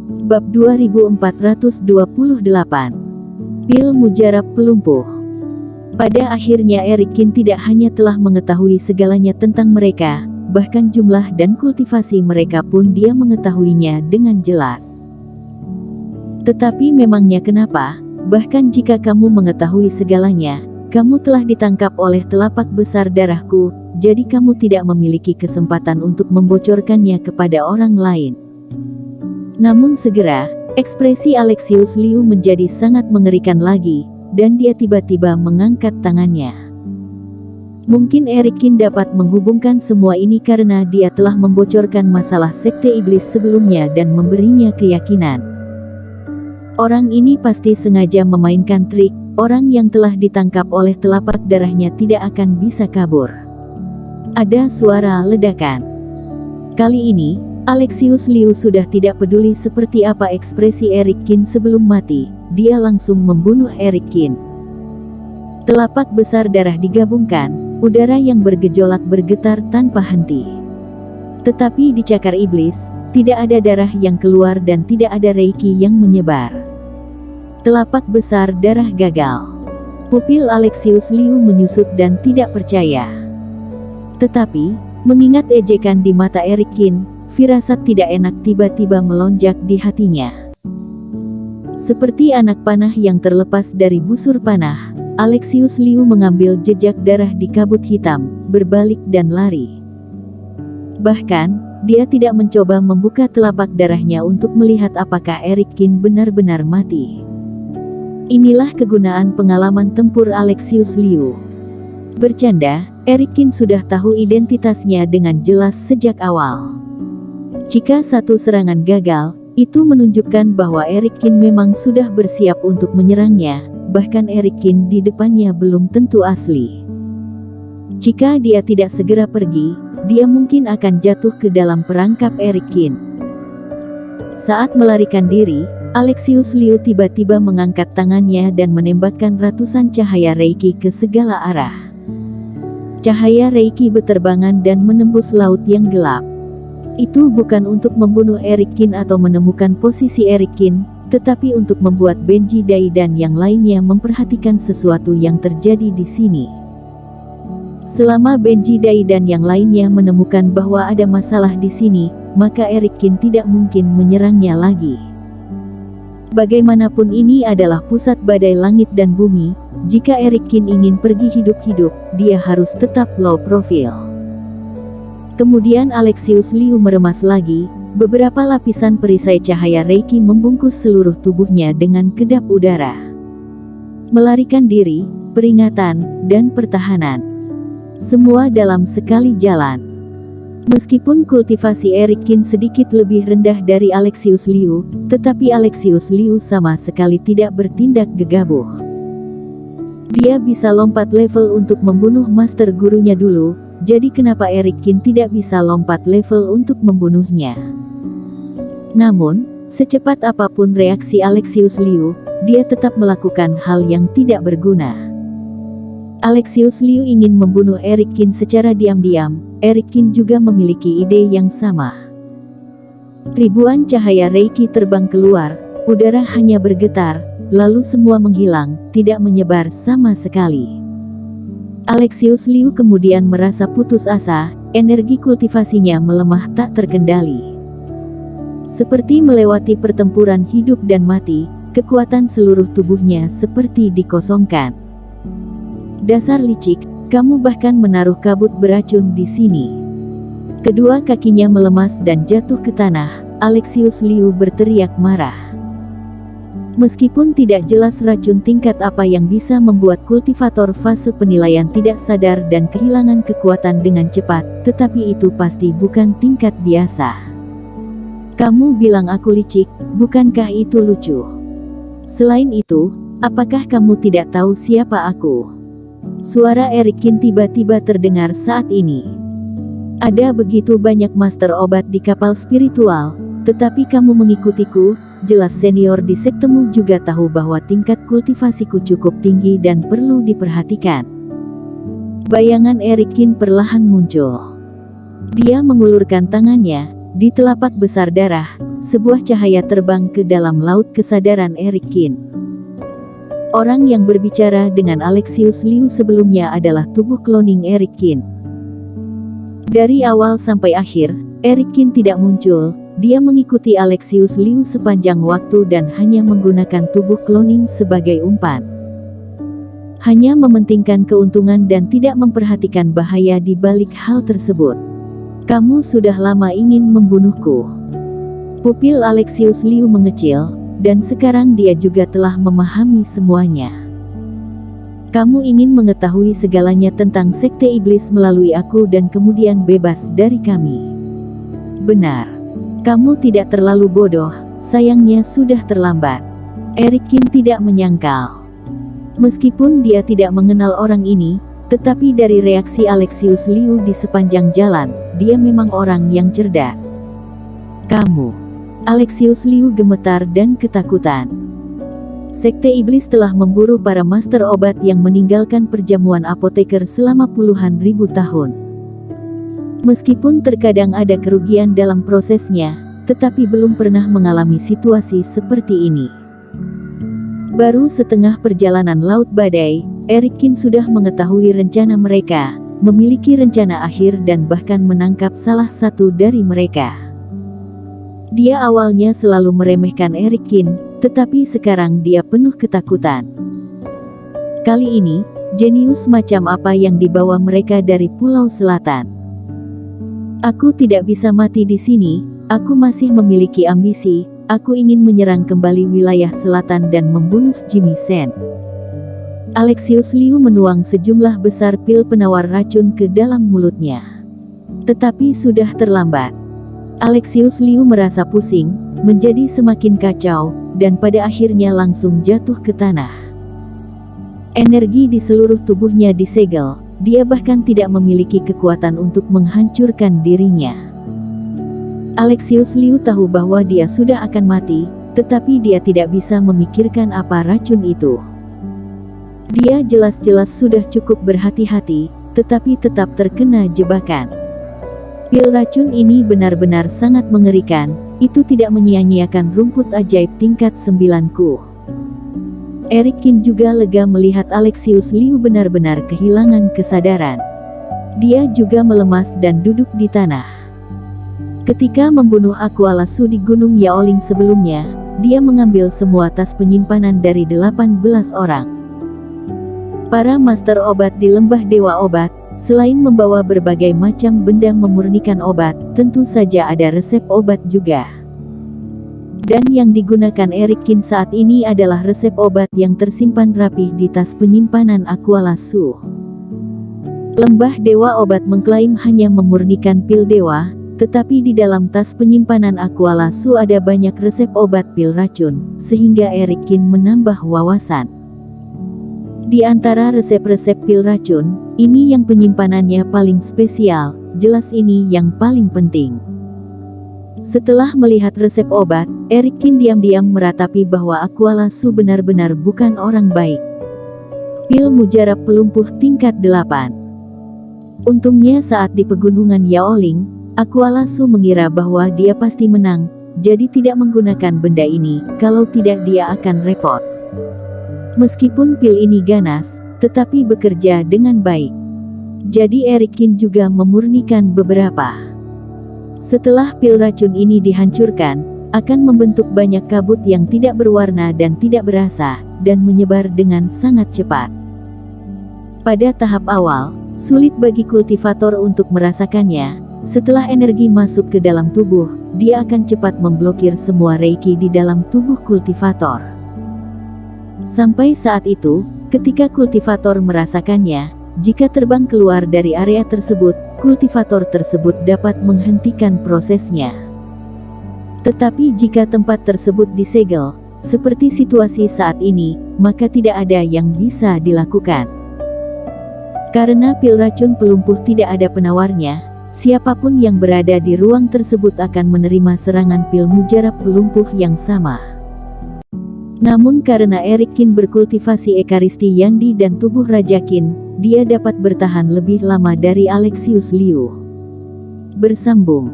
Bab 2428. Pil mujarab pelumpuh. Pada akhirnya Erikin tidak hanya telah mengetahui segalanya tentang mereka, bahkan jumlah dan kultivasi mereka pun dia mengetahuinya dengan jelas. Tetapi memangnya kenapa? Bahkan jika kamu mengetahui segalanya, kamu telah ditangkap oleh telapak besar darahku, jadi kamu tidak memiliki kesempatan untuk membocorkannya kepada orang lain. Namun segera, ekspresi Alexius Liu menjadi sangat mengerikan lagi, dan dia tiba-tiba mengangkat tangannya. Mungkin Erikin dapat menghubungkan semua ini karena dia telah membocorkan masalah sekte iblis sebelumnya dan memberinya keyakinan. Orang ini pasti sengaja memainkan trik, orang yang telah ditangkap oleh telapak darahnya tidak akan bisa kabur. Ada suara ledakan. Kali ini, Alexius Liu sudah tidak peduli seperti apa ekspresi Erikin sebelum mati, dia langsung membunuh Erikin. Telapak besar darah digabungkan, udara yang bergejolak bergetar tanpa henti. Tetapi di cakar iblis, tidak ada darah yang keluar dan tidak ada reiki yang menyebar. Telapak besar darah gagal. Pupil Alexius Liu menyusut dan tidak percaya. Tetapi, mengingat ejekan di mata Erikin, firasat tidak enak tiba-tiba melonjak di hatinya. Seperti anak panah yang terlepas dari busur panah, Alexius Liu mengambil jejak darah di kabut hitam, berbalik dan lari. Bahkan, dia tidak mencoba membuka telapak darahnya untuk melihat apakah Erikin benar-benar mati. Inilah kegunaan pengalaman tempur Alexius Liu. Bercanda, Erikin sudah tahu identitasnya dengan jelas sejak awal. Jika satu serangan gagal, itu menunjukkan bahwa Erikin memang sudah bersiap untuk menyerangnya, bahkan Erikin di depannya belum tentu asli. Jika dia tidak segera pergi, dia mungkin akan jatuh ke dalam perangkap Erikin. Saat melarikan diri, Alexius Liu tiba-tiba mengangkat tangannya dan menembakkan ratusan cahaya reiki ke segala arah. Cahaya reiki beterbangan dan menembus laut yang gelap. Itu bukan untuk membunuh Erikin atau menemukan posisi Erikin, tetapi untuk membuat Benji Dai dan yang lainnya memperhatikan sesuatu yang terjadi di sini. Selama Benji Dai dan yang lainnya menemukan bahwa ada masalah di sini, maka Erikin tidak mungkin menyerangnya lagi. Bagaimanapun ini adalah pusat badai langit dan bumi, jika Erikin ingin pergi hidup-hidup, dia harus tetap low profile. Kemudian Alexius Liu meremas lagi, beberapa lapisan perisai cahaya reiki membungkus seluruh tubuhnya dengan kedap udara. Melarikan diri, peringatan, dan pertahanan. Semua dalam sekali jalan. Meskipun kultivasi Erikin sedikit lebih rendah dari Alexius Liu, tetapi Alexius Liu sama sekali tidak bertindak gegabah. Dia bisa lompat level untuk membunuh master gurunya dulu, jadi kenapa Erikin tidak bisa lompat level untuk membunuhnya? Namun, secepat apapun reaksi Alexius Liu, dia tetap melakukan hal yang tidak berguna. Alexius Liu ingin membunuh Erikin secara diam-diam, Erikin juga memiliki ide yang sama. Ribuan cahaya reiki terbang keluar, udara hanya bergetar, lalu semua menghilang, tidak menyebar sama sekali. Alexius Liu kemudian merasa putus asa, energi kultivasinya melemah tak terkendali. Seperti melewati pertempuran hidup dan mati, kekuatan seluruh tubuhnya seperti dikosongkan. Dasar licik, kamu bahkan menaruh kabut beracun di sini. Kedua kakinya melemas dan jatuh ke tanah, Alexius Liu berteriak marah. Meskipun tidak jelas racun tingkat apa yang bisa membuat kultivator fase penilaian tidak sadar dan kehilangan kekuatan dengan cepat, tetapi itu pasti bukan tingkat biasa. Kamu bilang aku licik, bukankah itu lucu? Selain itu, apakah kamu tidak tahu siapa aku? Suara Erikin tiba-tiba terdengar saat ini. Ada begitu banyak master obat di kapal spiritual, tetapi kamu mengikutiku, jelas senior di sektemu juga tahu bahwa tingkat kultivasiku cukup tinggi dan perlu diperhatikan. Bayangan Erikin perlahan muncul. Dia mengulurkan tangannya, di telapak besar darah, sebuah cahaya terbang ke dalam laut kesadaran Eric Kin. Orang yang berbicara dengan Alexius Liu sebelumnya adalah tubuh cloning Eric Kin. Dari awal sampai akhir, Eric Kin tidak muncul. Dia mengikuti Alexius Liu sepanjang waktu dan hanya menggunakan tubuh cloning sebagai umpan. Hanya mementingkan keuntungan dan tidak memperhatikan bahaya di balik hal tersebut. Kamu sudah lama ingin membunuhku. Pupil Alexius Liu mengecil, dan sekarang dia juga telah memahami semuanya. Kamu ingin mengetahui segalanya tentang Sekte Iblis melalui aku dan kemudian bebas dari kami. Benar. Kamu tidak terlalu bodoh, sayangnya sudah terlambat. Eric Kin tidak menyangkal. Meskipun dia tidak mengenal orang ini, tetapi dari reaksi Alexius Liu di sepanjang jalan, dia memang orang yang cerdas. Kamu. Alexius Liu gemetar dan ketakutan. Sekte Iblis telah memburu para master obat yang meninggalkan perjamuan apoteker selama puluhan ribu tahun. Meskipun terkadang ada kerugian dalam prosesnya, tetapi belum pernah mengalami situasi seperti ini. Baru setengah perjalanan Laut Badai, Eric Kin sudah mengetahui rencana mereka, memiliki rencana akhir dan bahkan menangkap salah satu dari mereka. Dia awalnya selalu meremehkan Eric Kin, tetapi sekarang dia penuh ketakutan. Kali ini, jenius macam apa yang dibawa mereka dari Pulau Selatan? Aku tidak bisa mati di sini, aku masih memiliki ambisi, aku ingin menyerang kembali wilayah selatan dan membunuh Jimmy Sen. Alexius Liu menuang sejumlah besar pil penawar racun ke dalam mulutnya. Tetapi sudah terlambat. Alexius Liu merasa pusing, menjadi semakin kacau, dan pada akhirnya langsung jatuh ke tanah. Energi di seluruh tubuhnya disegel. Dia bahkan tidak memiliki kekuatan untuk menghancurkan dirinya. Alexius Liu tahu bahwa dia sudah akan mati, tetapi dia tidak bisa memikirkan apa racun itu. Dia jelas-jelas sudah cukup berhati-hati, tetapi tetap terkena jebakan. Pil racun ini benar-benar sangat mengerikan, itu tidak menyia-nyiakan rumput ajaib tingkat 9-ku. Eric Kin juga lega melihat Alexius Liu benar-benar kehilangan kesadaran. Dia juga melemas dan duduk di tanah. Ketika membunuh Aquala Su di Gunung Yaoling sebelumnya, dia mengambil semua tas penyimpanan dari 18 orang. Para master obat di Lembah Dewa Obat, selain membawa berbagai macam benda memurnikan obat, tentu saja ada resep obat juga. Dan yang digunakan Eric Kin saat ini adalah resep obat yang tersimpan rapih di tas penyimpanan Aquala Su. Lembah Dewa Obat mengklaim hanya memurnikan pil dewa, tetapi di dalam tas penyimpanan Aquala Su ada banyak resep obat pil racun, sehingga Eric Kin menambah wawasan. Di antara resep-resep pil racun, ini yang penyimpanannya paling spesial, jelas ini yang paling penting. Setelah melihat resep obat, Eric Kin diam-diam meratapi bahwa Aquala Su benar-benar bukan orang baik. Pil mujarab pelumpuh tingkat 8. Untungnya saat di pegunungan Yaoling, Aquala Su mengira bahwa dia pasti menang, jadi tidak menggunakan benda ini, kalau tidak dia akan repot. Meskipun pil ini ganas, tetapi bekerja dengan baik. Jadi Eric Kin juga memurnikan beberapa. Setelah pil racun ini dihancurkan, akan membentuk banyak kabut yang tidak berwarna dan tidak berasa, dan menyebar dengan sangat cepat. Pada tahap awal, sulit bagi kultivator untuk merasakannya. Setelah energi masuk ke dalam tubuh, dia akan cepat memblokir semua reiki di dalam tubuh kultivator. Sampai saat itu, ketika kultivator merasakannya, jika terbang keluar dari area tersebut, kultivator tersebut dapat menghentikan prosesnya. Tetapi jika tempat tersebut disegel, seperti situasi saat ini, maka tidak ada yang bisa dilakukan. Karena pil racun pelumpuh tidak ada penawarnya, siapapun yang berada di ruang tersebut akan menerima serangan pil mujarab pelumpuh yang sama. Namun karena Eric Kin berkultivasi Ekaristi Yandi dan tubuh Raja Kin, dia dapat bertahan lebih lama dari Alexius Liu. Bersambung.